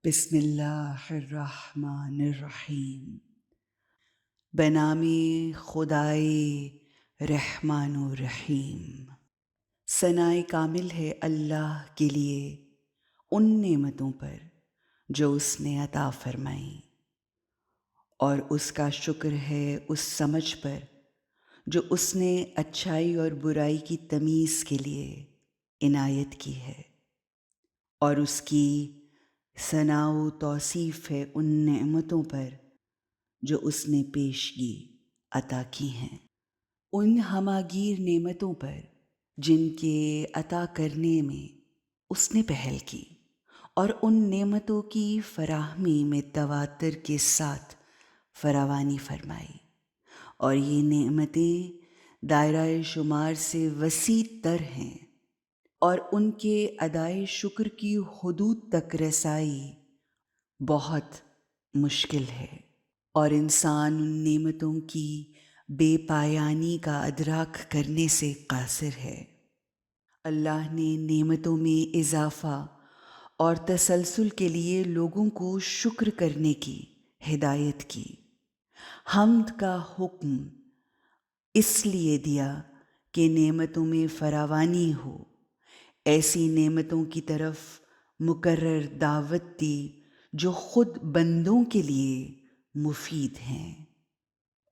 بسم اللہ الرحمن الرحیم، بنام خدائے رحمان و رحیم۔ ثنائے کامل ہے اللہ کے لیے ان نعمتوں پر جو اس نے عطا فرمائیں، اور اس کا شکر ہے اس سمجھ پر جو اس نے اچھائی اور برائی کی تمیز کے لیے عنایت کی ہے، اور اس کی ثنا و توصیف ہے ان نعمتوں پر جو اس نے پیشگی عطا کی ہیں، ان ہماگیر نعمتوں پر جن کے عطا کرنے میں اس نے پہل کی، اور ان نعمتوں کی فراہمی میں تواتر کے ساتھ فراوانی فرمائی، اور یہ نعمتیں دائرہ شمار سے وسیع تر ہیں، اور ان کے ادائے شکر کی حدود تک رسائی بہت مشکل ہے، اور انسان ان نعمتوں کی بے پایانی کا ادراک کرنے سے قاصر ہے۔ اللہ نے نعمتوں میں اضافہ اور تسلسل کے لیے لوگوں کو شکر کرنے کی ہدایت کی۔ حمد کا حکم اس لیے دیا کہ نعمتوں میں فراوانی ہو، ایسی نعمتوں کی طرف مقرر دعوت دی جو خود بندوں کے لیے مفید ہیں،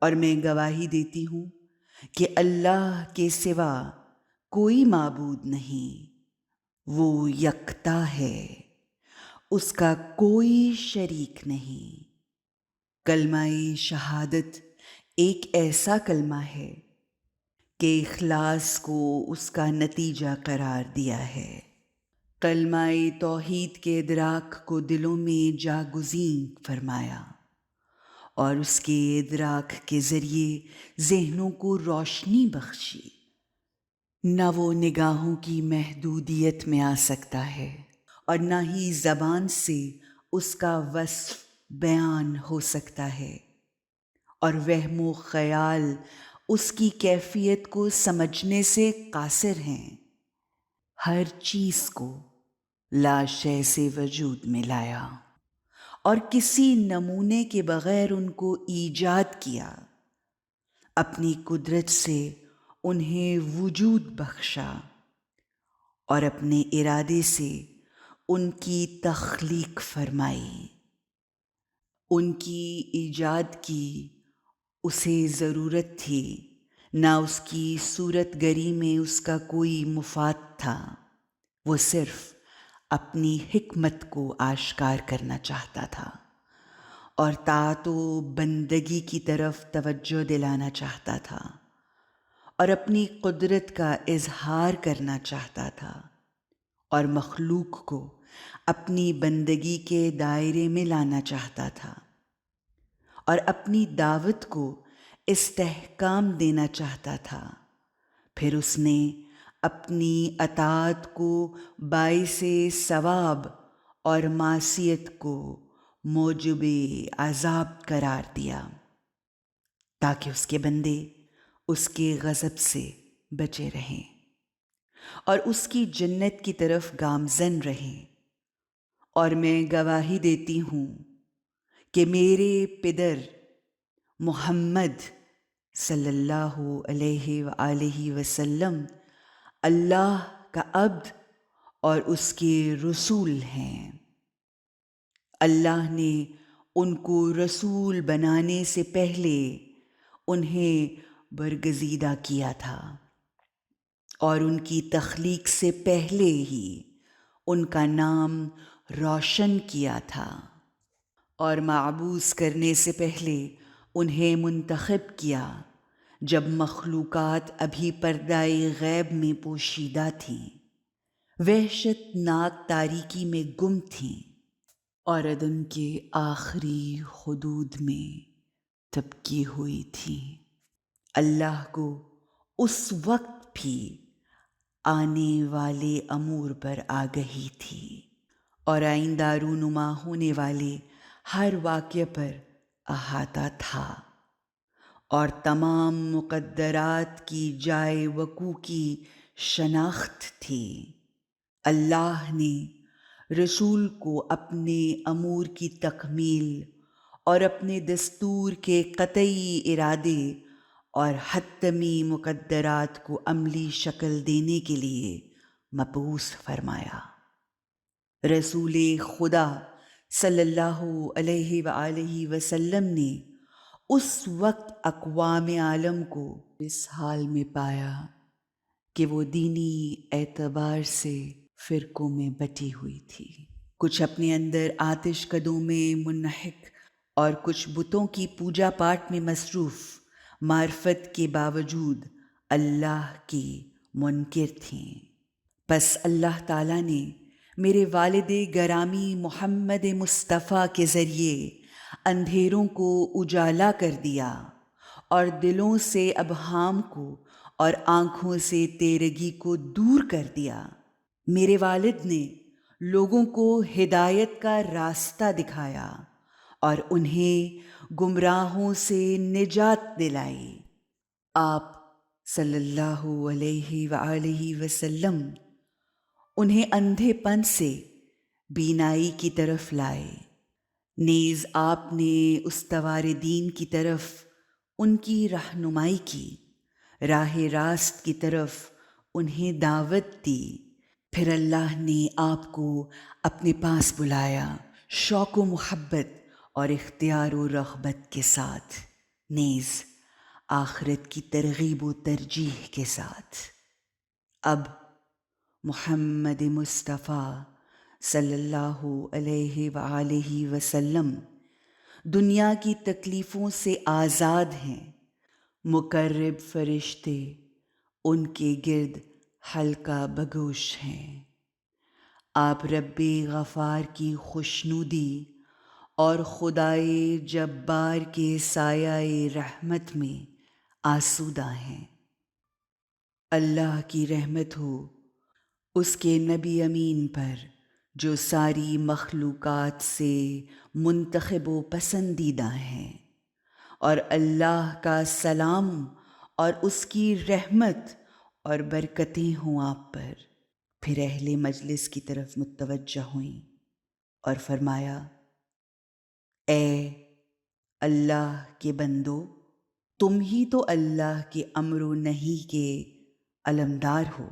اور میں گواہی دیتی ہوں کہ اللہ کے سوا کوئی معبود نہیں، وہ یکتا ہے، اس کا کوئی شریک نہیں۔ کلمہ شہادت ایک ایسا کلمہ ہے کہ اخلاص کو اس کا نتیجہ قرار دیا ہے۔ کلمہ توحید کے ادراک کو دلوں میں جاگزین فرمایا، اور اس کے ادراک کے ذریعے ذہنوں کو روشنی بخشی۔ نہ وہ نگاہوں کی محدودیت میں آ سکتا ہے، اور نہ ہی زبان سے اس کا وصف بیان ہو سکتا ہے، اور وہم و خیال اس کی کیفیت کو سمجھنے سے قاصر ہیں۔ ہر چیز کو لا شے سے وجود میں لایا، اور کسی نمونے کے بغیر ان کو ایجاد کیا، اپنی قدرت سے انہیں وجود بخشا، اور اپنے ارادے سے ان کی تخلیق فرمائی۔ ان کی ایجاد کی اسے ضرورت تھی، نہ اس کی صورت گری میں اس کا کوئی مفاد تھا، وہ صرف اپنی حکمت کو آشکار کرنا چاہتا تھا، اور طاعت و بندگی کی طرف توجہ دلانا چاہتا تھا، اور اپنی قدرت کا اظہار کرنا چاہتا تھا، اور مخلوق کو اپنی بندگی کے دائرے میں لانا چاہتا تھا، اور اپنی دعوت کو استحکام دینا چاہتا تھا۔ پھر اس نے اپنی اطاعت کو باعث ثواب اور معصیت کو موجب عذاب قرار دیا، تاکہ اس کے بندے اس کے غضب سے بچے رہیں، اور اس کی جنت کی طرف گامزن رہیں۔ اور میں گواہی دیتی ہوں کہ میرے پدر محمد صلی اللہ علیہ وآلہ وسلم اللہ کا عبد اور اس کے رسول ہیں۔ اللہ نے ان کو رسول بنانے سے پہلے انہیں برگزیدہ کیا تھا، اور ان کی تخلیق سے پہلے ہی ان کا نام روشن کیا تھا، اور معبوس کرنے سے پہلے انہیں منتخب کیا جب مخلوقات ابھی پردہ غیب میں پوشیدہ تھیں، وحشت ناک تاریکی میں گم تھیں، اور عدم کے آخری حدود میں تبکی ہوئی تھیں۔ اللہ کو اس وقت بھی آنے والے امور پر آگہی تھی، اور آئندہ رونما ہونے والے ہر واقعے پر احاطہ تھا، اور تمام مقدرات کی جائے وقوع کی شناخت تھی۔ اللہ نے رسول کو اپنے امور کی تکمیل اور اپنے دستور کے قطعی ارادے اور حتمی مقدرات کو عملی شکل دینے کے لیے مبعوث فرمایا۔ رسول خدا صلی اللہ علیہ وآلہ وسلم نے اس وقت اقوام عالم کو اس حال میں پایا کہ وہ دینی اعتبار سے فرقوں میں بٹی ہوئی تھی، کچھ اپنے اندر آتش کدوں میں منہک اور کچھ بتوں کی پوجا پاٹ میں مصروف، معرفت کے باوجود اللہ کی منکر تھیں۔ پس اللہ تعالیٰ نے میرے والد گرامی محمد مصطفیٰ کے ذریعے اندھیروں کو اجالا کر دیا اور دلوں سے ابہام کو اور آنکھوں سے تیرگی کو دور کر دیا۔ میرے والد نے لوگوں کو ہدایت کا راستہ دکھایا اور انہیں گمراہوں سے نجات دلائی۔ آپ صلی اللہ علیہ وآلہ وسلم انہیں اندھے پن سے بینائی کی طرف لائے، نیز آپ نے استوار دین کی طرف ان کی رہنمائی کی، راہ راست کی طرف انہیں دعوت دی۔ پھر اللہ نے آپ کو اپنے پاس بلایا، شوق و محبت اور اختیار و رغبت کے ساتھ، نیز آخرت کی ترغیب و ترجیح کے ساتھ۔ اب محمد مصطفیٰ صلی اللہ علیہ وآلہ وسلم دنیا کی تکلیفوں سے آزاد ہیں، مقرب فرشتے ان کے گرد حلقہ بگوش ہیں۔ آپ رب غفار کی خوشنودی اور خدائے جبار کے سایہ رحمت میں آسودہ ہیں۔ اللہ کی رحمت ہو اس کے نبی امین پر جو ساری مخلوقات سے منتخب و پسندیدہ ہیں، اور اللہ کا سلام اور اس کی رحمت اور برکتیں ہوں آپ پر۔ پھر اہل مجلس کی طرف متوجہ ہوئیں اور فرمایا، اے اللہ کے بندو، تم ہی تو اللہ کے امر و نہی کے علمدار ہو،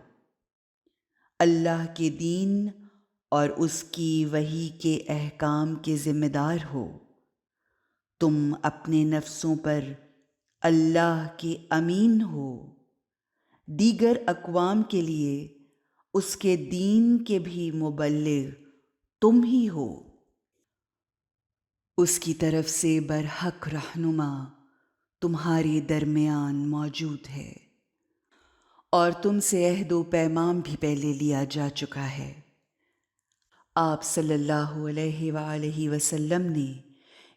اللہ کے دین اور اس کی وحی کے احکام کے ذمہ دار ہو۔ تم اپنے نفسوں پر اللہ کے امین ہو، دیگر اقوام کے لیے اس کے دین کے بھی مبلغ تم ہی ہو۔ اس کی طرف سے برحق رہنما تمہارے درمیان موجود ہے، اور تم سے عہد و پیمان بھی پہلے لیا جا چکا ہے۔ آپ صلی اللہ علیہ وآلہ وسلم نے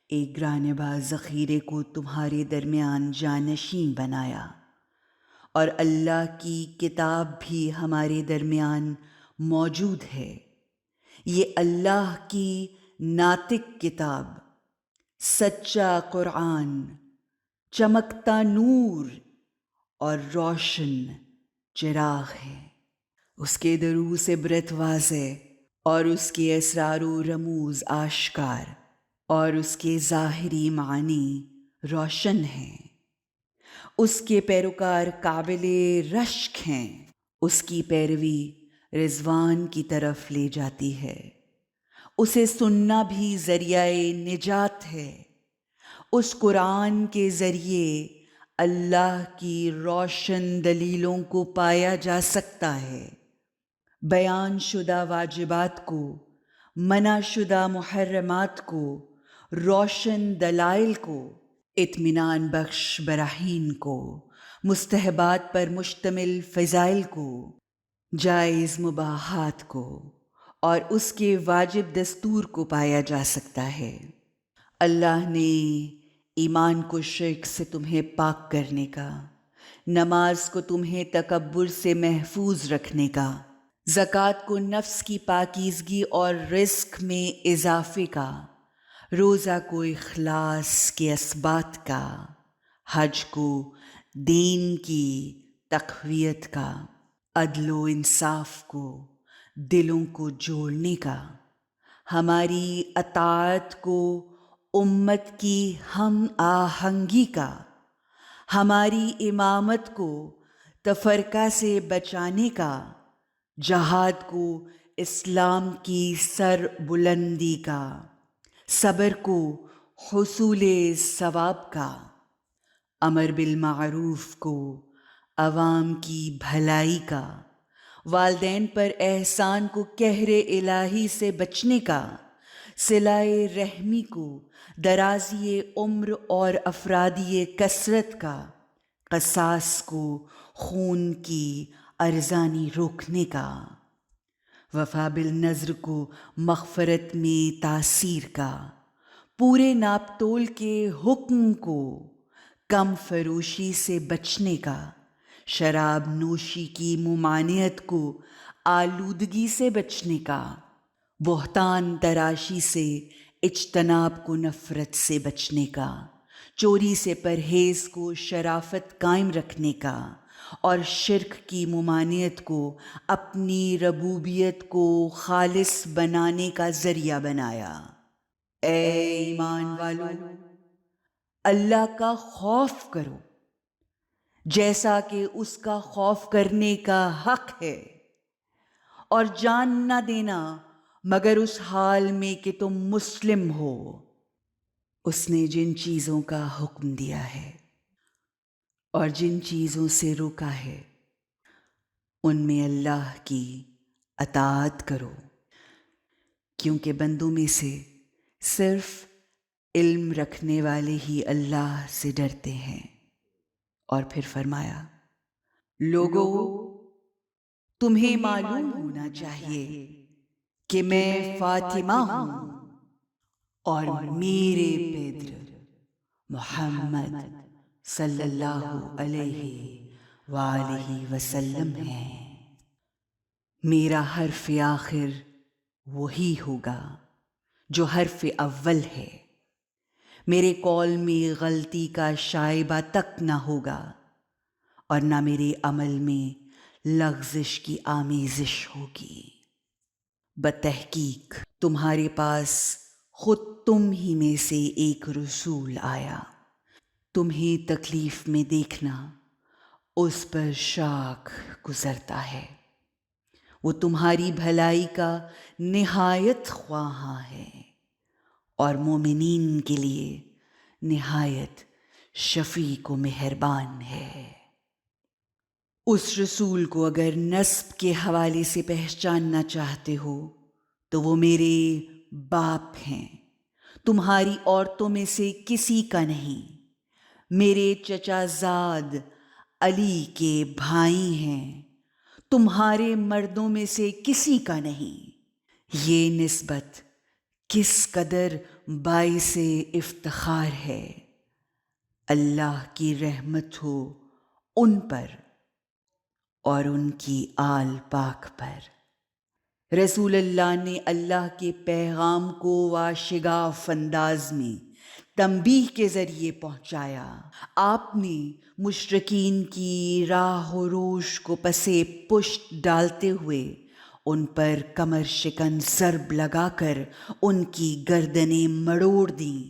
ایک گرانبار ذخیرے کو تمہارے درمیان جانشین بنایا، اور اللہ کی کتاب بھی ہمارے درمیان موجود ہے۔ یہ اللہ کی ناطق کتاب، سچا قرآن، چمکتا نور اور روشن چراغ ہے۔ اس کے دروس عبرت واضح اور اس کے اسرار و رموز آشکار، اور اس کے ظاہری معنی روشن ہیں۔ اس کے پیروکار قابل رشک ہیں، اس کی پیروی رضوان کی طرف لے جاتی ہے، اسے سننا بھی ذریعہ نجات ہے۔ اس قرآن کے ذریعے اللہ کی روشن دلیلوں کو پایا جا سکتا ہے، بیان شدہ واجبات کو، منع شدہ محرمات کو، روشن دلائل کو، اطمینان بخش براہین کو، مستحبات پر مشتمل فضائل کو، جائز مباحات کو، اور اس کے واجب دستور کو پایا جا سکتا ہے۔ اللہ نے ایمان کو شرک سے تمہیں پاک کرنے کا، نماز کو تمہیں تکبر سے محفوظ رکھنے کا، زکوٰۃ کو نفس کی پاکیزگی اور رزق میں اضافے کا، روزہ کو اخلاص کے اثبات کا، حج کو دین کی تقویت کا، عدل و انصاف کو دلوں کو جوڑنے کا، ہماری اطاعت کو امت کی ہم آہنگی کا، ہماری امامت کو تفرقہ سے بچانے کا، جہاد کو اسلام کی سر بلندی کا، صبر کو حصول ثواب کا، امر بالمعروف کو عوام کی بھلائی کا، والدین پر احسان کو قہر الہی سے بچنے کا، صلۂ رحمی کو درازی عمر اور افرادی کثرت کا، قصاص کو خون کی ارزانی روکنے کا، وفا بالنذر کو مغفرت میں تاثیر کا، پورے ناپ تول کے حکم کو کم فروشی سے بچنے کا، شراب نوشی کی ممانعت کو آلودگی سے بچنے کا، بہتان تراشی سے اجتناب کو نفرت سے بچنے کا، چوری سے پرہیز کو شرافت قائم رکھنے کا، اور شرک کی ممانعت کو اپنی ربوبیت کو خالص بنانے کا ذریعہ بنایا۔ اے ایمان والو، اللہ کا خوف کرو جیسا کہ اس کا خوف کرنے کا حق ہے، اور جان نہ دینا مگر اس حال میں کہ تم مسلم ہو۔ اس نے جن چیزوں کا حکم دیا ہے اور جن چیزوں سے روکا ہے ان میں اللہ کی اطاعت کرو، کیونکہ بندوں میں سے صرف علم رکھنے والے ہی اللہ سے ڈرتے ہیں۔ اور پھر فرمایا، لوگو تمہیں معلوم ہونا چاہیے کہ میں فاطمہ ہوں اور میرے پیدر محمد صلی اللہ علیہ وآلہ وسلم ہیں۔ میرا حرف آخر وہی ہوگا جو حرف اول ہے، میرے قول میں غلطی کا شائبہ تک نہ ہوگا، اور نہ میرے عمل میں لغزش کی آمیزش ہوگی۔ بتحقیق تمہارے پاس خود تم ہی میں سے ایک رسول آیا، تمہیں تکلیف میں دیکھنا اس پر شاق گزرتا ہے، وہ تمہاری بھلائی کا نہایت خواہاں ہے، اور مومنین کے لیے نہایت شفیق و مہربان ہے۔ اس رسول کو اگر نسب کے حوالے سے پہچاننا چاہتے ہو تو وہ میرے باپ ہیں، تمہاری عورتوں میں سے کسی کا نہیں، میرے چچا زاد علی کے بھائی ہیں، تمہارے مردوں میں سے کسی کا نہیں۔ یہ نسبت کس قدر باعث افتخار ہے، اللہ کی رحمت ہو ان پر اور ان کی آل پاک پر۔ رسول اللہ نے اللہ کے پیغام کو واشگاف انداز میں تنبیہ کے ذریعے پہنچایا۔ آپ نے مشرکین کی راہ و روش کو پسے پشت ڈالتے ہوئے ان پر کمر شکن ضرب لگا کر ان کی گردنیں مڑوڑ دیں،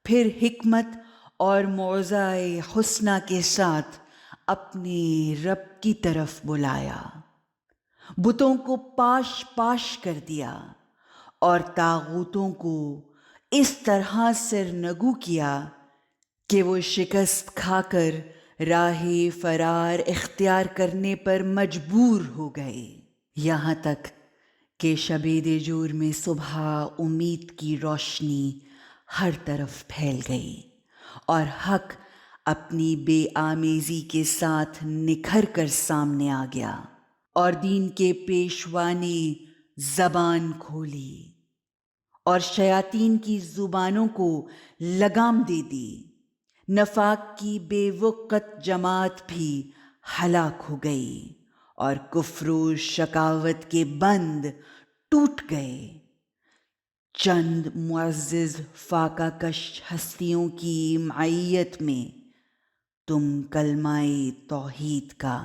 پھر حکمت اور موعظہ حسنہ کے ساتھ اپنے رب کی طرف بلایا، بتوں کو پاش پاش کر دیا اور طاغوتوں کو اس طرح سرنگو کیا کہ وہ شکست کھا کر راہ فرار اختیار کرنے پر مجبور ہو گئے، یہاں تک کہ شب دجور میں صبح امید کی روشنی ہر طرف پھیل گئی اور حق اپنی بے آمیزی کے ساتھ نکھر کر سامنے آ گیا، اور دین کے پیشوا نے زبان کھولی اور شیاطین کی زبانوں کو لگام دے دی، نفاق کی بے وقت جماعت بھی ہلاک ہو گئی اور کفر و شقاوت کے بند ٹوٹ گئے۔ چند معزز فاقہ کش ہستیوں کی معیت میں تم کلمہ توحید کا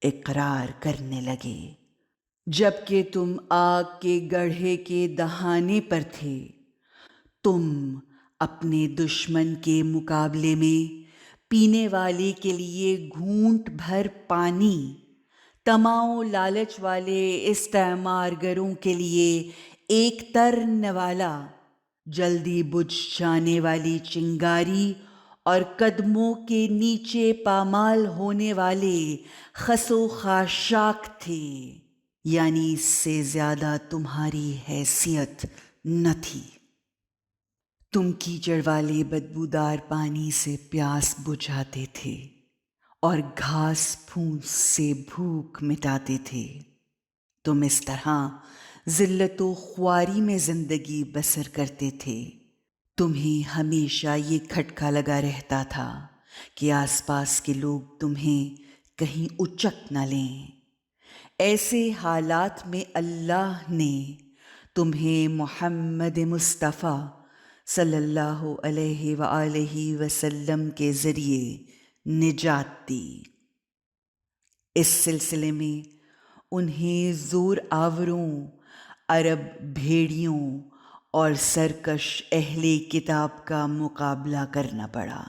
اقرار کرنے لگے، جب کہ تم آگ کے گڑھے کے دہانے پر تھے، تم اپنے دشمن کے مقابلے میں پینے والے کے لیے گھونٹ بھر پانی، طمع و لالچ والے استعمار گروں کے لیے ایک تر نوالا، جلدی بجھ جانے والی چنگاری اور قدموں کے نیچے پامال ہونے والے خس و خاشاک تھے، یعنی اس سے زیادہ تمہاری حیثیت نہ تھی۔ تم کیچڑ والے بدبودار پانی سے پیاس بجھاتے تھے اور گھاس پھوس سے بھوک مٹاتے تھے۔ تم اس طرح ذلت و خواری میں زندگی بسر کرتے تھے۔ تمہیں ہمیشہ یہ کھٹکا لگا رہتا تھا کہ آس پاس کے لوگ تمہیں کہیں اچک نہ لیں۔ ایسے حالات میں اللہ نے تمہیں محمد مصطفیٰ صلی اللہ علیہ وآلہ وسلم کے ذریعے نجات دی۔ اس سلسلے میں انہیں زور آوروں، عرب بھیڑیوں اور سرکش اہل کتاب کا مقابلہ کرنا پڑا۔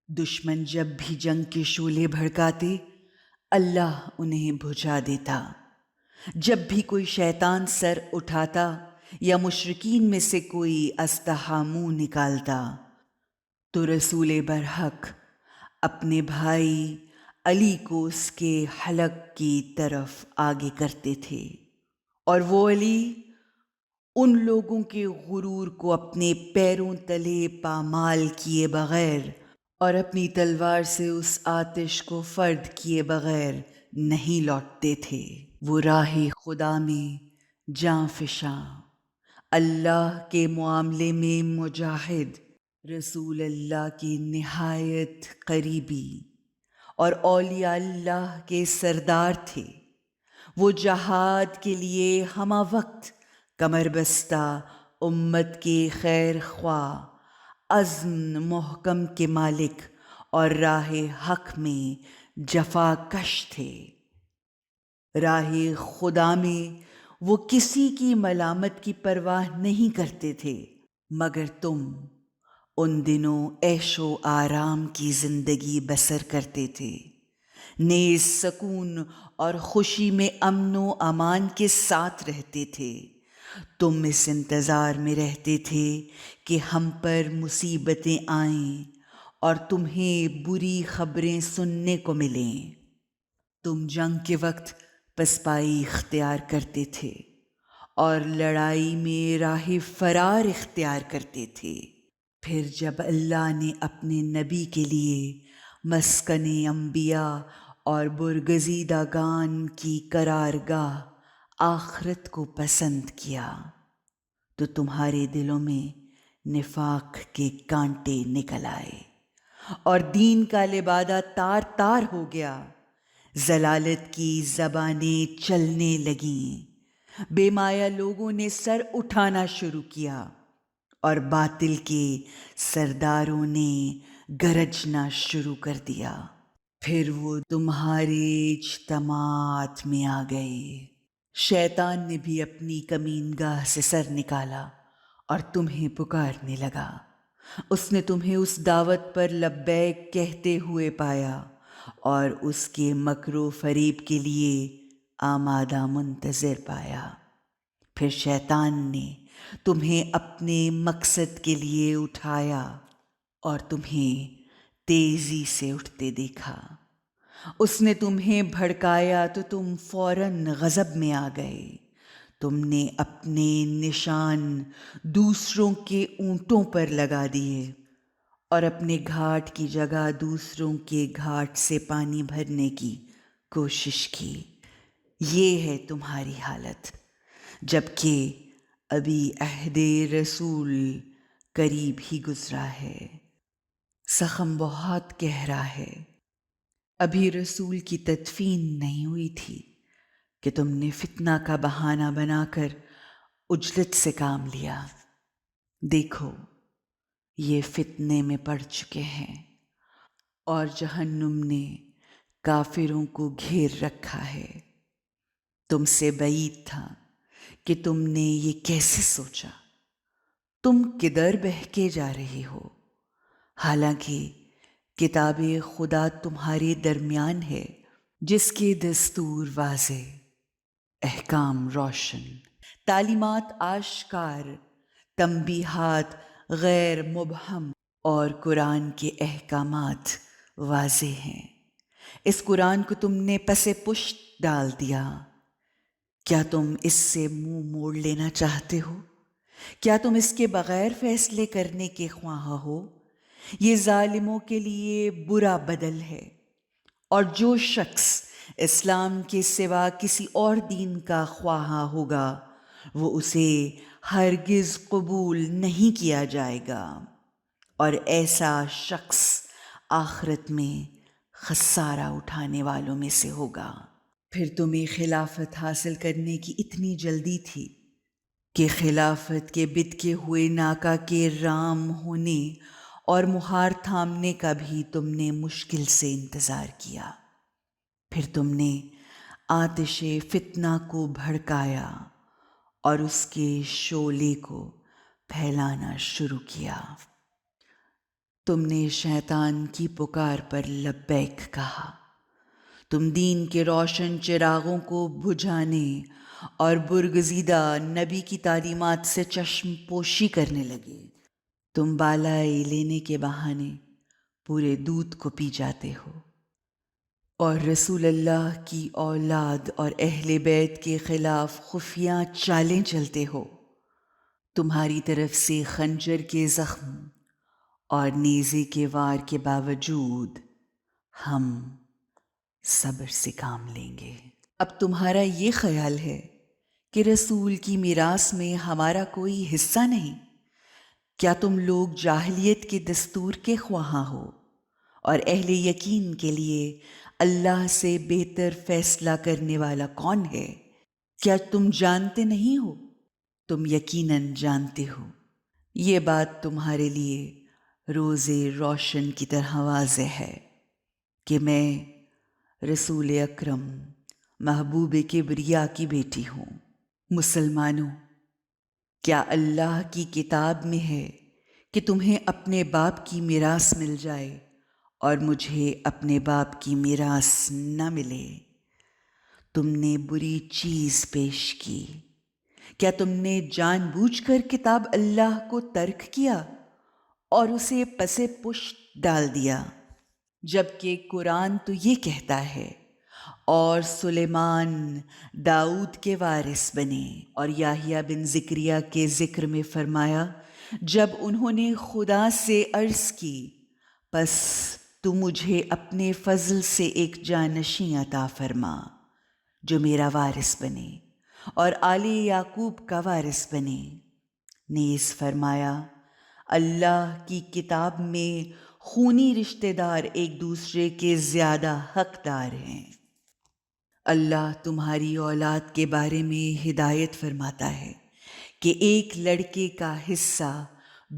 دشمن جب بھی جنگ کے شعلے بھڑکاتے، اللہ انہیں بجھا دیتا۔ جب بھی کوئی شیطان سر اٹھاتا یا مشرکین میں سے کوئی اسلحہ منہ نکالتا، تو رسول برحق اپنے بھائی علی کو اس کے حلق کی طرف آگے کرتے تھے، اور وہ علی ان لوگوں کے غرور کو اپنے پیروں تلے پامال کیے بغیر اور اپنی تلوار سے اس آتش کو فرد کیے بغیر نہیں لوٹتے تھے۔ وہ راہ خدا میں جاں فشاں، اللہ کے معاملے میں مجاہد، رسول اللہ کی نہایت قریبی اور اولیاء اللہ کے سردار تھے۔ وہ جہاد کے لیے ہمہ وقت کمر بستہ امت کے خیر خواہ، عزم محکم کے مالک اور راہ حق میں جفا کش تھے۔ راہ خدا میں وہ کسی کی ملامت کی پرواہ نہیں کرتے تھے، مگر تم ان دنوں عیش و آرام کی زندگی بسر کرتے تھے، نیز سکون اور خوشی میں امن و امان کے ساتھ رہتے تھے۔ تم اس انتظار میں رہتے تھے کہ ہم پر مصیبتیں آئیں اور تمہیں بری خبریں سننے کو ملیں۔ تم جنگ کے وقت پسپائی اختیار کرتے تھے اور لڑائی میں راہ فرار اختیار کرتے تھے۔ پھر جب اللہ نے اپنے نبی کے لیے مسکن انبیاء اور برگزیدہ گان کی قرارگاہ آخرت کو پسند کیا، تو تمہارے دلوں میں نفاق کے کانٹے نکل آئے اور دین کا لبادہ تار تار ہو گیا۔ ضلالت کی زبانیں چلنے لگیں، بے مایہ لوگوں نے سر اٹھانا شروع کیا اور باطل کے سرداروں نے گرجنا شروع کر دیا۔ پھر وہ تمہارے اجتماعات میں آ گئے۔ شیطان نے بھی اپنی کمین گاہ سے سر نکالا اور تمہیں پکارنے لگا۔ اس نے تمہیں اس دعوت پر لبیک کہتے ہوئے پایا اور اس کے مکر و فریب کے لیے آمادہ منتظر پایا۔ پھر شیطان نے تمہیں اپنے مقصد کے لیے اٹھایا اور تمہیں تیزی سے اٹھتے دیکھا۔ اس نے تمہیں بھڑکایا تو تم فوراً غضب میں آ گئے۔ تم نے اپنے نشان دوسروں کے اونٹوں پر لگا دیے اور اپنے گھاٹ کی جگہ دوسروں کے گھاٹ سے پانی بھرنے کی کوشش کی۔ یہ ہے تمہاری حالت، جبکہ ابھی عہد رسول قریب ہی گزرا ہے۔ زخم بہت گہرا ہے۔ ابھی رسول کی تدفین نہیں ہوئی تھی کہ تم نے فتنہ کا بہانہ بنا کر عجلت سے کام لیا۔ دیکھو، یہ فتنے میں پڑ چکے ہیں اور جہنم نے کافروں کو گھیر رکھا ہے۔ تم سے بعید تھا کہ تم نے یہ کیسے سوچا، تم کدھر بہکے جا رہے ہو، حالانکہ کتاب خدا تمہارے درمیان ہے، جس کے دستور واضح، احکام روشن، تعلیمات آشکار، تنبیہات غیر مبہم، اور قرآن کے احکامات واضح ہیں۔ اس قرآن کو تم نے پس پشت ڈال دیا۔ کیا تم اس سے منہ موڑ لینا چاہتے ہو؟ کیا تم اس کے بغیر فیصلے کرنے کے خواہاں ہو؟ یہ ظالموں کے لیے برا بدل ہے، اور جو شخص اسلام کے سوا کسی اور دین کا خواہاں ہوگا وہ اسے ہرگز قبول نہیں کیا جائے گا، اور ایسا شخص آخرت میں خسارہ اٹھانے والوں میں سے ہوگا۔ پھر تمہیں خلافت حاصل کرنے کی اتنی جلدی تھی کہ خلافت کے بتکے ہوئے ناکا کے رام ہونے اور مہار تھامنے کا بھی تم نے مشکل سے انتظار کیا۔ پھر تم نے آتش فتنہ کو بھڑکایا اور اس کے شعلے کو پھیلانا شروع کیا۔ تم نے شیطان کی پکار پر لبیک کہا، تم دین کے روشن چراغوں کو بجھانے اور برگزیدہ نبی کی تعلیمات سے چشم پوشی کرنے لگے۔ تم بالائی لینے کے بہانے پورے دودھ کو پی جاتے ہو، اور رسول اللہ کی اولاد اور اہل بیت کے خلاف خفیہ چالیں چلتے ہو۔ تمہاری طرف سے خنجر کے زخم اور نیزے کے وار کے باوجود ہم صبر سے کام لیں گے۔ اب تمہارا یہ خیال ہے کہ رسول کی میراث میں ہمارا کوئی حصہ نہیں؟ کیا تم لوگ جاہلیت کے دستور کے خواہاں ہو، اور اہل یقین کے لیے اللہ سے بہتر فیصلہ کرنے والا کون ہے؟ کیا تم جانتے نہیں ہو؟ تم یقیناً جانتے ہو۔ یہ بات تمہارے لیے روز روشن کی طرح واضح ہے کہ میں رسول اکرم محبوب کبریا کی بیٹی ہوں۔ مسلمانوں، کیا اللہ کی کتاب میں ہے کہ تمہیں اپنے باپ کی میراث مل جائے اور مجھے اپنے باپ کی میراث نہ ملے؟ تم نے بری چیز پیش کی۔ کیا تم نے جان بوجھ کر کتاب اللہ کو ترک کیا اور اسے پس پشت ڈال دیا، جبکہ قرآن تو یہ کہتا ہے، اور سلیمان داؤد کے وارث بنے، اور یحییٰ بن زکریا کے ذکر میں فرمایا جب انہوں نے خدا سے عرض کی، پس تو مجھے اپنے فضل سے ایک جانشین عطا فرما جو میرا وارث بنے اور آل یعقوب کا وارث بنے۔ نیز فرمایا اللہ کی کتاب میں خونی رشتہ دار ایک دوسرے کے زیادہ حقدار ہیں۔ اللہ تمہاری اولاد کے بارے میں ہدایت فرماتا ہے کہ ایک لڑکے کا حصہ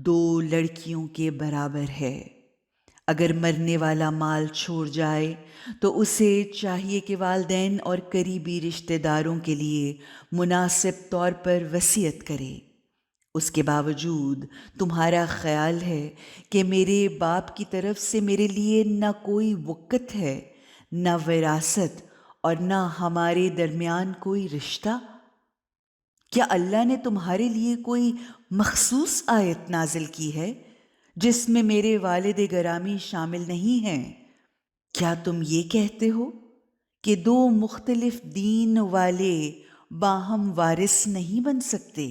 2 لڑکیوں کے برابر ہے۔ اگر مرنے والا مال چھوڑ جائے تو اسے چاہیے کہ والدین اور قریبی رشتہ داروں کے لیے مناسب طور پر وصیت کرے۔ اس کے باوجود تمہارا خیال ہے کہ میرے باپ کی طرف سے میرے لیے نہ کوئی وقت ہے، نہ وراثت، اور نہ ہمارے درمیان کوئی رشتہ؟ کیا اللہ نے تمہارے لیے کوئی مخصوص آیت نازل کی ہے جس میں میرے والد گرامی شامل نہیں ہیں؟ کیا تم یہ کہتے ہو کہ 2 مختلف دین والے باہم وارث نہیں بن سکتے؟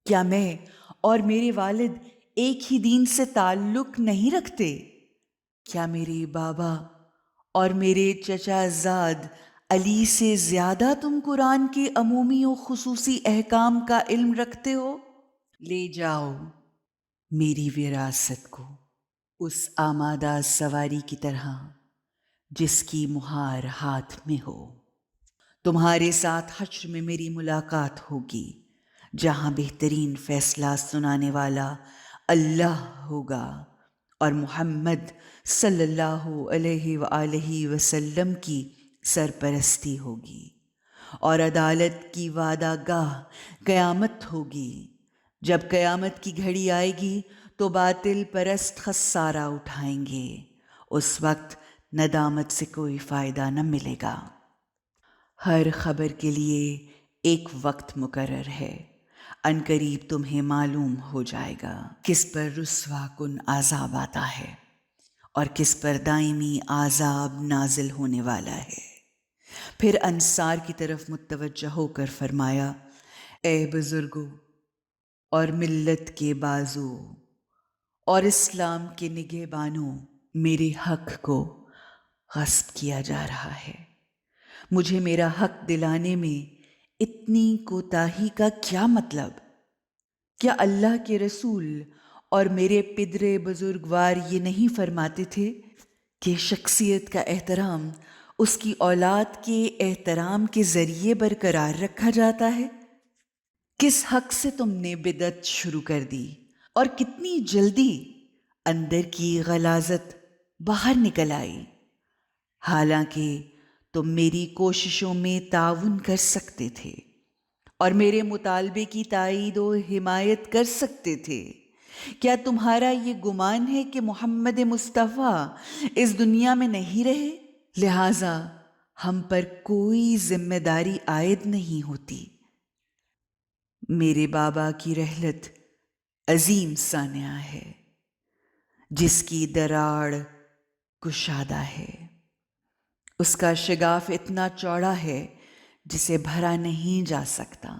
کیا میں اور میرے والد ایک ہی دین سے تعلق نہیں رکھتے؟ کیا میرے بابا اور میرے چچا زاد علی سے زیادہ تم قرآن کے عمومی و خصوصی احکام کا علم رکھتے ہو؟ لے جاؤ میری وراثت کو اس آمادہ سواری کی طرح جس کی مہار ہاتھ میں ہو۔ تمہارے ساتھ حشر میں میری ملاقات ہوگی، جہاں بہترین فیصلہ سنانے والا اللہ ہوگا اور محمد صلی اللہ علیہ وآلہ وسلم کی سرپرستی ہوگی، اور عدالت کی وعدہ گاہ قیامت ہوگی۔ جب قیامت کی گھڑی آئے گی تو باطل پرست خسارہ اٹھائیں گے، اس وقت ندامت سے کوئی فائدہ نہ ملے گا۔ ہر خبر کے لیے ایک وقت مقرر ہے، عنقریب تمہیں معلوم ہو جائے گا کس پر رسوا کن عذاب آتا ہے اور کس پر دائمی عذاب نازل ہونے والا ہے۔ پھر انصار کی طرف متوجہ ہو کر فرمایا، اے بزرگوں اور ملت کے بازو اور اسلام کے نگہبانوں، میرے حق کو غصب کیا جا رہا ہے۔ مجھے میرا حق دلانے میں اتنی کوتاہی کا کیا مطلب؟ کیا اللہ کے رسول اور میرے پدرے بزرگوار یہ نہیں فرماتے تھے کہ شخصیت کا احترام اس کی اولاد کے احترام کے ذریعے برقرار رکھا جاتا ہے؟ کس حق سے تم نے بدعت شروع کر دی اور کتنی جلدی اندر کی غلاظت باہر نکل آئی؟ حالانکہ تم میری کوششوں میں تعاون کر سکتے تھے اور میرے مطالبے کی تائید و حمایت کر سکتے تھے۔ کیا تمہارا یہ گمان ہے کہ محمد مصطفیٰ اس دنیا میں نہیں رہے، لہٰذا ہم پر کوئی ذمہ داری عائد نہیں ہوتی؟ میرے بابا کی رحلت عظیم سانحہ ہے، جس کی دراڑ کشادہ ہے، اس کا شگاف اتنا چوڑا ہے جسے بھرا نہیں جا سکتا۔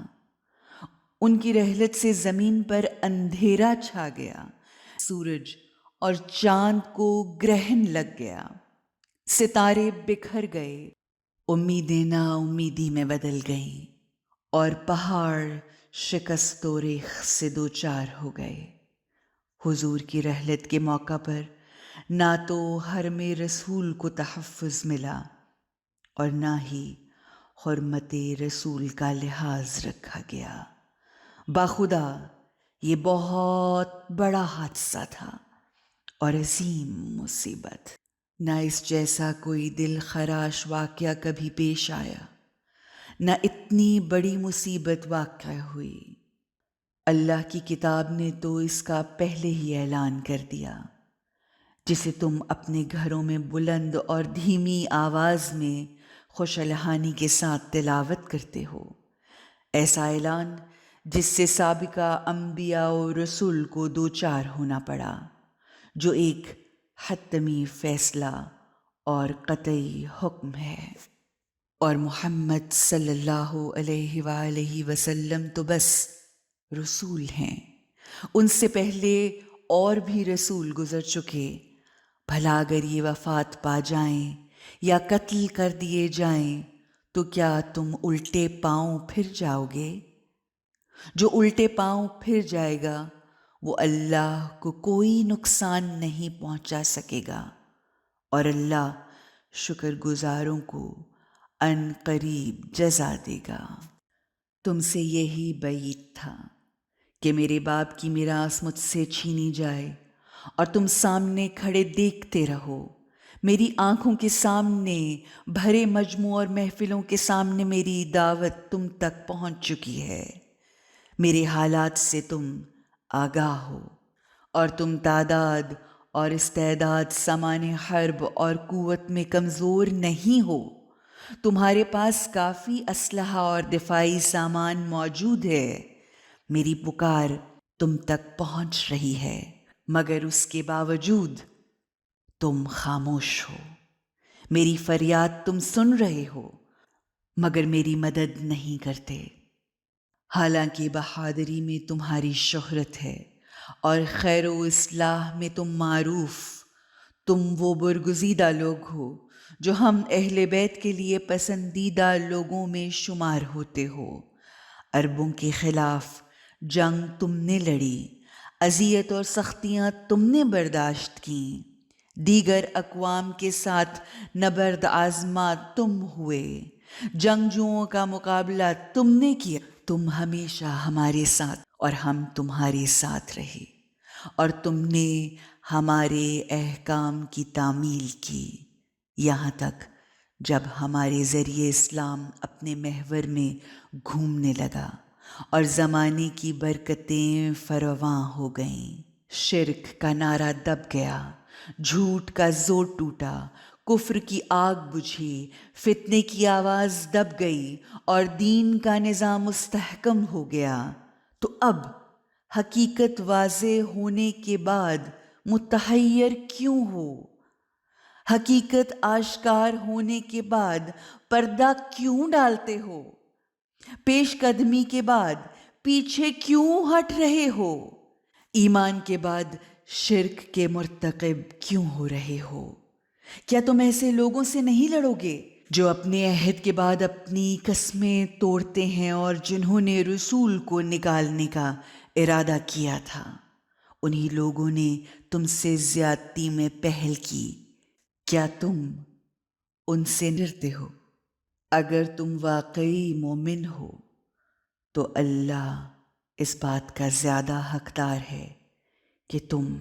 ان کی رحلت سے زمین پر اندھیرا چھا گیا، سورج اور چاند کو گرہن لگ گیا، ستارے بکھر گئے، امیدیں نا امیدی میں بدل گئیں اور پہاڑ شکست و ریخ سے دوچار ہو گئے۔ حضور کی رحلت کے موقع پر نہ تو حرم رسول کو تحفظ ملا اور نہ ہی حرمت رسول کا لحاظ رکھا گیا۔ باخدا یہ بہت بڑا حادثہ تھا اور عظیم مصیبت۔ نہ اس جیسا کوئی دل خراش واقعہ کبھی پیش آیا، نہ اتنی بڑی مصیبت واقع ہوئی۔ اللہ کی کتاب نے تو اس کا پہلے ہی اعلان کر دیا، جسے تم اپنے گھروں میں بلند اور دھیمی آواز میں خوش الحانی کے ساتھ تلاوت کرتے ہو۔ ایسا اعلان جس سے سابقہ انبیاء و رسول کو دوچار ہونا پڑا، جو ایک حتمی فیصلہ اور قطعی حکم ہے، اور محمد صلی اللہ علیہ وآلہ وسلم تو بس رسول ہیں۔ ان سے پہلے اور بھی رسول گزر چکے، بھلا اگر یہ وفات پا جائیں یا قتل کر دیے جائیں تو کیا تم الٹے پاؤں پھر جاؤ گے؟ جو الٹے پاؤں پھر جائے گا وہ اللہ کو کوئی نقصان نہیں پہنچا سکے گا، اور اللہ شکر گزاروں کو ان قریب جزا دے گا۔ تم سے یہی بعید تھا کہ میرے باپ کی میراث مجھ سے چھینی جائے اور تم سامنے کھڑے دیکھتے رہو۔ میری آنکھوں کے سامنے بھرے مجمع اور محفلوں کے سامنے میری دعوت تم تک پہنچ چکی ہے، میرے حالات سے تم آگاہ ہو، اور تم تعداد اور استعداد سامان حرب اور قوت میں کمزور نہیں ہو۔ تمہارے پاس کافی اسلحہ اور دفاعی سامان موجود ہے۔ میری پکار تم تک پہنچ رہی ہے، مگر اس کے باوجود تم خاموش ہو۔ میری فریاد تم سن رہے ہو، مگر میری مدد نہیں کرتے۔ حالانکہ بہادری میں تمہاری شہرت ہے اور خیر و اصلاح میں تم معروف، تم وہ برگزیدہ لوگ ہو جو ہم اہل بیت کے لیے پسندیدہ لوگوں میں شمار ہوتے ہو۔ عربوں کے خلاف جنگ تم نے لڑی، اذیت اور سختیاں تم نے برداشت کیں، دیگر اقوام کے ساتھ نبرد آزما تم ہوئے، جنگجوؤں کا مقابلہ تم نے کیا۔ تم ہمیشہ ہمارے ساتھ اور ہم تمہارے ساتھ رہے، اور تم نے ہمارے احکام کی تعمیل کی، یہاں تک جب ہمارے ذریعے اسلام اپنے محور میں گھومنے لگا اور زمانے کی برکتیں فراواں ہو گئیں، شرک کا نعرہ دب گیا، جھوٹ کا زور ٹوٹا، کفر کی آگ بجھی، فتنے کی آواز دب گئی اور دین کا نظام مستحکم ہو گیا، تو اب حقیقت واضح ہونے کے بعد متحیر کیوں ہو؟ حقیقت آشکار ہونے کے بعد پردہ کیوں ڈالتے ہو؟ پیش قدمی کے بعد پیچھے کیوں ہٹ رہے ہو؟ ایمان کے بعد شرک کے مرتکب کیوں ہو رہے ہو؟ کیا تم ایسے لوگوں سے نہیں لڑو گے جو اپنے عہد کے بعد اپنی قسمیں توڑتے ہیں اور جنہوں نے رسول کو نکالنے کا ارادہ کیا تھا؟ انہی لوگوں نے تم سے زیادتی میں پہل کی، کیا تم ان سے ڈرتے ہو؟ اگر تم واقعی مومن ہو تو اللہ اس بات کا زیادہ حقدار ہے کہ تم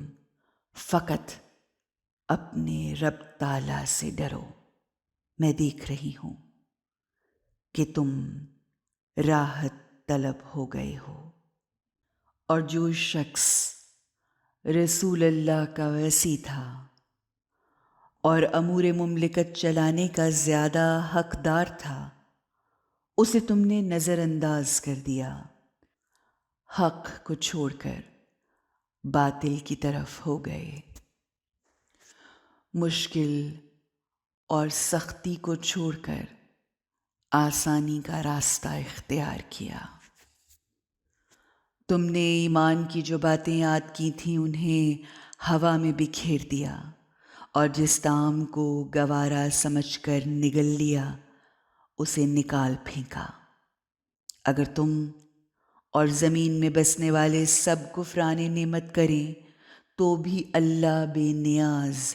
فقط اپنے رب تعالیٰ سے ڈرو۔ میں دیکھ رہی ہوں کہ تم راحت طلب ہو گئے ہو، اور جو شخص رسول اللہ کا وصی تھا اور امور مملکت چلانے کا زیادہ حقدار تھا، اسے تم نے نظر انداز کر دیا، حق کو چھوڑ کر باطل کی طرف ہو گئے، مشکل اور سختی کو چھوڑ کر آسانی کا راستہ اختیار کیا۔ تم نے ایمان کی جو باتیں یاد کی تھیں انہیں ہوا میں بکھیر دیا، اور جس دام کو گوارا سمجھ کر نگل لیا اسے نکال پھینکا۔ اگر تم اور زمین میں بسنے والے سب کفران نعمت کریں تو بھی اللہ بے نیاز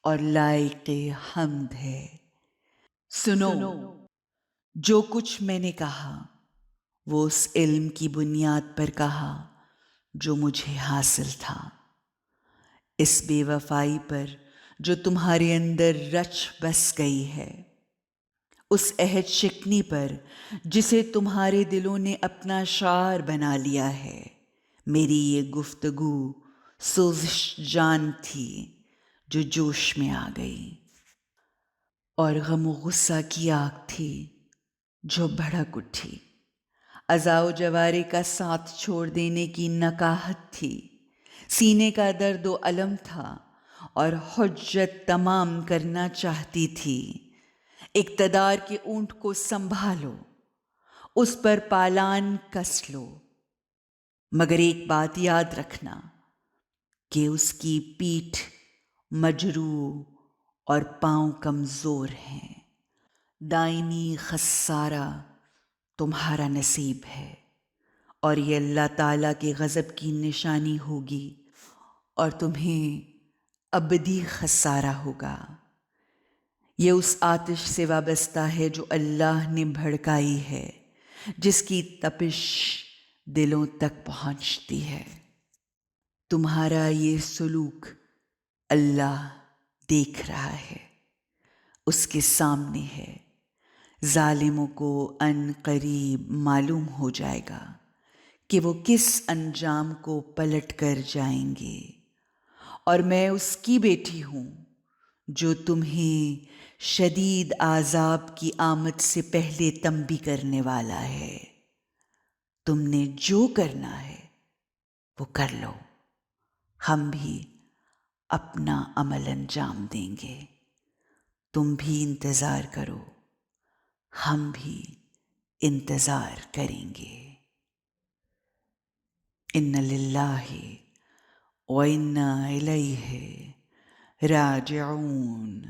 اور لائق حمد ہے۔ سنو، جو کچھ میں نے کہا وہ اس علم کی بنیاد پر کہا جو مجھے حاصل تھا، اس بے وفائی پر جو تمہارے اندر رچ بس گئی ہے، اس عہد شکنی پر جسے تمہارے دلوں نے اپنا شعار بنا لیا ہے۔ میری یہ گفتگو سوزش جان تھی جو جوش میں آ گئی، اور غم و غصہ کی آگ تھی جو بھڑک اٹھی، عزا و جوارے کا ساتھ چھوڑ دینے کی نکاہت تھی، سینے کا درد و الم تھا اور حجت تمام کرنا چاہتی تھی۔ اقتدار کے اونٹ کو سنبھالو، اس پر پالان کس لو، مگر ایک بات یاد رکھنا کہ اس کی پیٹھ مجروح اور پاؤں کمزور ہیں۔ دائمی خسارہ تمہارا نصیب ہے، اور یہ اللہ تعالیٰ کے غضب کی نشانی ہوگی، اور تمہیں ابدی خسارہ ہوگا۔ یہ اس آتش سے وابستہ ہے جو اللہ نے بھڑکائی ہے، جس کی تپش دلوں تک پہنچتی ہے۔ تمہارا یہ سلوک اللہ دیکھ رہا ہے، اس کے سامنے ہے۔ ظالموں کو ان قریب معلوم ہو جائے گا کہ وہ کس انجام کو پلٹ کر جائیں گے، اور میں اس کی بیٹی ہوں جو تمہیں شدید عذاب کی آمد سے پہلے تنبیہ کرنے والا ہے۔ تم نے جو کرنا ہے وہ کر لو، ہم بھی اپنا عمل انجام دیں گے، تم بھی انتظار کرو، ہم بھی انتظار کریں گے۔ ان للہ و انا الیہ راجعون۔